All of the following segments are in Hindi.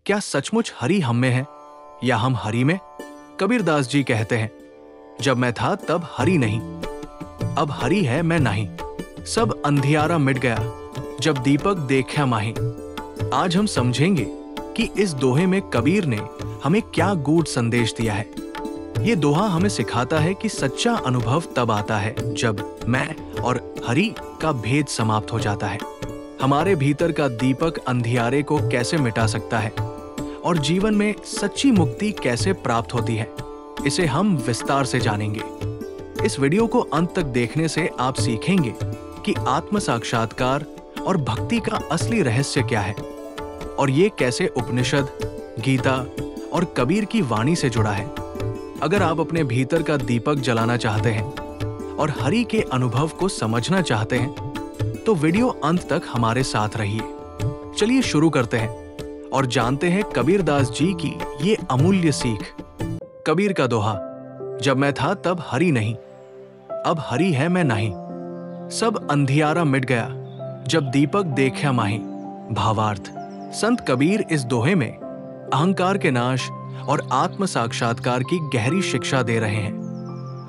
क्या सचमुच हरि हम में है या हम हरि में? कबीरदास जी कहते हैं, जब मैं था तब हरि नहीं, अब हरि है मैं नहीं। सब अंधियारा मिट गया, जब दीपक देखा माही। आज हम समझेंगे कि इस दोहे में कबीर ने हमें क्या गूढ़ संदेश दिया है। ये दोहा हमें सिखाता है कि सच्चा अनुभव तब आता है जब मैं और हरि का भेद समाप्त हो जाता है। हमारे भीतर का दीपक अंधियारे को कैसे मिटा सकता है और जीवन में सच्ची मुक्ति कैसे प्राप्त होती है, इसे हम विस्तार से जानेंगे। इस वीडियो को अंत तक देखने से आप सीखेंगे कि आत्म साक्षात्कार और भक्ति का असली रहस्य क्या है और ये कैसे उपनिषद, गीता और कबीर की वाणी से जुड़ा है। अगर आप अपने भीतर का दीपक जलाना चाहते हैं और हरि के अनुभव को समझना चाहते हैं तो वीडियो अंत तक हमारे साथ रहिए। चलिए शुरू करते हैं और जानते हैं कबीरदास जी की ये अमूल्य सीख। कबीर का दोहा, जब मैं था तब हरि नहीं, अब हरि है मैं नहीं। सब अंधियारा मिट गया, जब दीपक देखा माही। भावार्थ, संत कबीर इस दोहे में अहंकार के नाश और आत्म साक्षात्कार की गहरी शिक्षा दे रहे हैं।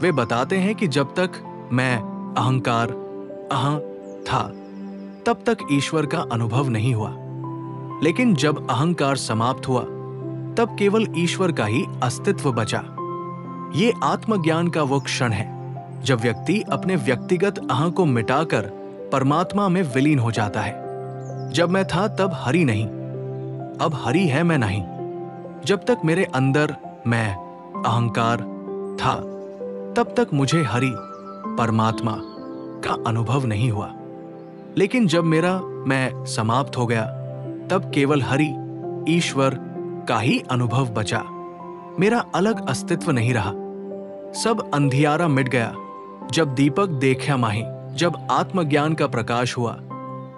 वे बताते हैं कि जब तक मैं, अहंकार, अहं था, तब तक ईश्वर का अनुभव नहीं हुआ। लेकिन जब अहंकार समाप्त हुआ, तब केवल ईश्वर का ही अस्तित्व बचा। ये आत्मज्ञान का वो क्षण है जब व्यक्ति अपने व्यक्तिगत अहं को मिटाकर परमात्मा में विलीन हो जाता है। जब मैं था तब हरि नहीं, अब हरि है मैं नहीं। जब तक मेरे अंदर मैं, अहंकार था, तब तक मुझे हरि, परमात्मा का अनुभव नहीं हुआ। लेकिन जब मेरा मैं समाप्त हो गया, तब केवल हरि, ईश्वर का ही अनुभव बचा। मेरा अलग अस्तित्व नहीं रहा। सब अंधियारा मिट गया, जब दीपक देखा माही। जब आत्मज्ञान का प्रकाश हुआ,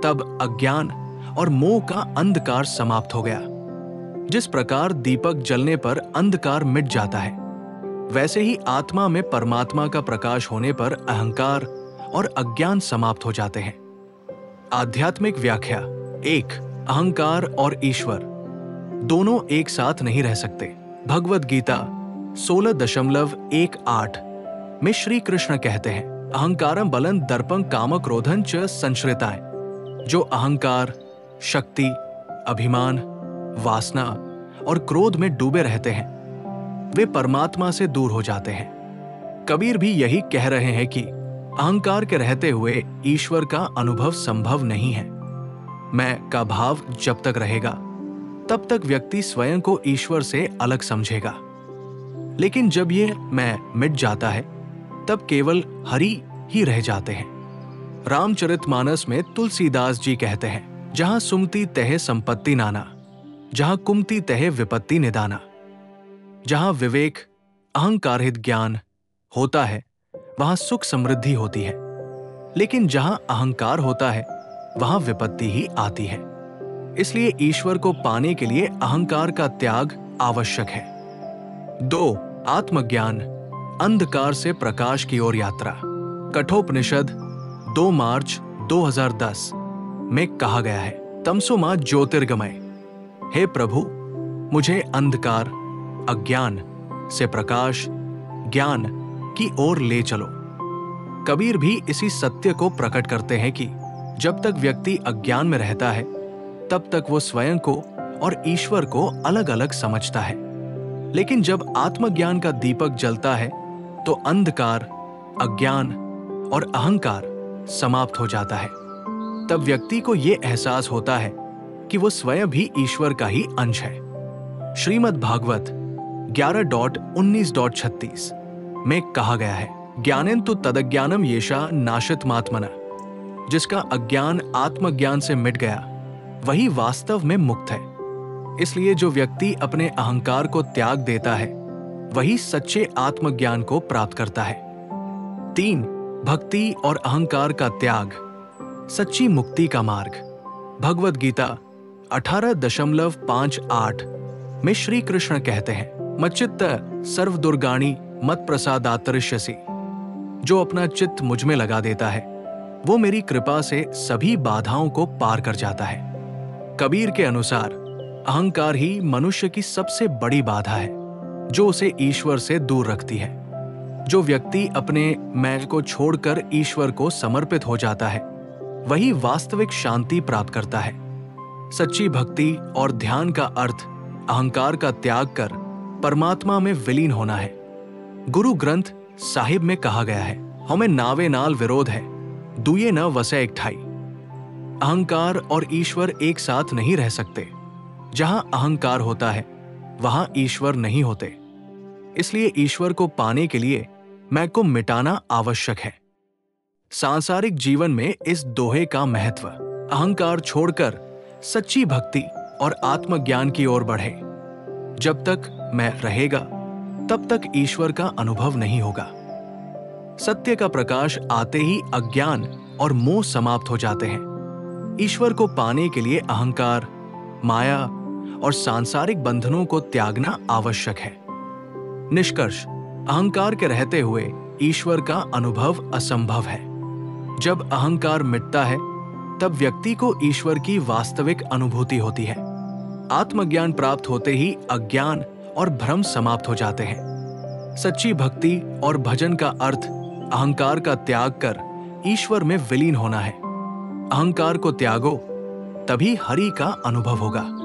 तब अज्ञान और मोह का अंधकार समाप्त हो गया। जिस प्रकार दीपक जलने पर अंधकार मिट जाता है, वैसे ही आत्मा में परमात्मा का प्रकाश होने पर अहंकार और अज्ञान समाप्त हो जाते हैं। आध्यात्मिक व्याख्या। 1. अहंकार और ईश्वर दोनों एक साथ नहीं रह सकते। भगवद गीता 16.18 में श्री कृष्ण कहते हैं, अहंकारं बलं दर्पं काम क्रोधं च संश्रिताय। जो अहंकार, शक्ति, अभिमान, वासना और क्रोध में डूबे रहते हैं, वे परमात्मा से दूर हो जाते हैं। कबीर भी यही कह रहे हैं कि अहंकार के रहते हुए ईश्वर का अनुभव संभव नहीं है। मैं का भाव जब तक रहेगा, तब तक व्यक्ति स्वयं को ईश्वर से अलग समझेगा। लेकिन जब ये मैं मिट जाता है, तब केवल हरि ही रह जाते हैं। रामचरितमानस में तुलसीदास जी कहते हैं, जहां सुमति तह संपत्ति नाना, जहां कुमति तह विपत्ति निदाना। जहां विवेक, अहंकारहित ज्ञान होता है, वहां सुख समृद्धि होती है। लेकिन जहां अहंकार होता है, वहां विपत्ति ही आती है। इसलिए ईश्वर को पाने के लिए अहंकार का त्याग आवश्यक है। 2. आत्मज्ञान, अंधकार से प्रकाश की ओर यात्रा। कठोपनिषद 2 मार्च 2010 में कहा गया है, तमसो मां ज्योतिर्गमय। हे प्रभु, मुझे अंधकार, अज्ञान से प्रकाश, ज्ञान की ओर ले चलो। कबीर भी इसी सत्य को प्रकट करते हैं कि जब तक व्यक्ति अज्ञान में रहता है, तब तक वो स्वयं को और ईश्वर को अलग अलग समझता है। लेकिन जब आत्मज्ञान का दीपक जलता है, तो अंधकार, अज्ञान और अहंकार समाप्त हो जाता है। तब व्यक्ति को यह एहसास होता है कि वो स्वयं भी ईश्वर का ही अंश है। श्रीमद् भागवत 11.19.36 में कहा गया है, ज्ञानेन तु तदज्ञानम येषा नाशितमात्मना। जिसका अज्ञान आत्मज्ञान से मिट गया, वही वास्तव में मुक्त है। इसलिए जो व्यक्ति अपने अहंकार को त्याग देता है, वही सच्चे आत्मज्ञान को प्राप्त करता है। 3. भक्ति और अहंकार का त्याग, सच्ची मुक्ति का मार्ग। भगवद गीता 18.58 में श्री कृष्ण कहते हैं, मच्चित्त सर्व दुर्गाणी मत प्रसादातरिष्यसि। जो अपना चित्त मुझ में लगा देता है, वो मेरी कृपा से सभी बाधाओं को पार कर जाता है। कबीर के अनुसार अहंकार ही मनुष्य की सबसे बड़ी बाधा है जो उसे ईश्वर से दूर रखती है। जो व्यक्ति अपने मैं को छोड़कर ईश्वर को समर्पित हो जाता है वही वास्तविक शांति प्राप्त करता है। सच्ची भक्ति और ध्यान का अर्थ अहंकार का त्याग कर परमात्मा में विलीन होना है। गुरु ग्रंथ साहिब में कहा गया है, हमें नावे नाल विरोध है, दुए न वसे एक ठाई। अहंकार और ईश्वर एक साथ नहीं रह सकते। जहां अहंकार होता है वहां ईश्वर नहीं होते। इसलिए ईश्वर को पाने के लिए मैं को मिटाना आवश्यक है। सांसारिक जीवन में इस दोहे का महत्व अहंकार छोड़कर सच्ची भक्ति और आत्मज्ञान की ओर बढ़े। जब तक मैं रहेगा तब तक ईश्वर का अनुभव नहीं होगा। सत्य का प्रकाश आते ही अज्ञान और मोह समाप्त हो जाते हैं। ईश्वर को पाने के लिए अहंकार, माया और सांसारिक बंधनों को त्यागना आवश्यक है। निष्कर्ष, अहंकार के रहते हुए ईश्वर का अनुभव असंभव है। जब अहंकार मिटता है तब व्यक्ति को ईश्वर की वास्तविक अनुभूति होती है। आत्मज्ञान प्राप्त होते ही अज्ञान और भ्रम समाप्त हो जाते हैं। सच्ची भक्ति और भजन का अर्थ अहंकार का त्याग कर ईश्वर में विलीन होना है। अहंकार को त्यागो, तभी हरि का अनुभव होगा।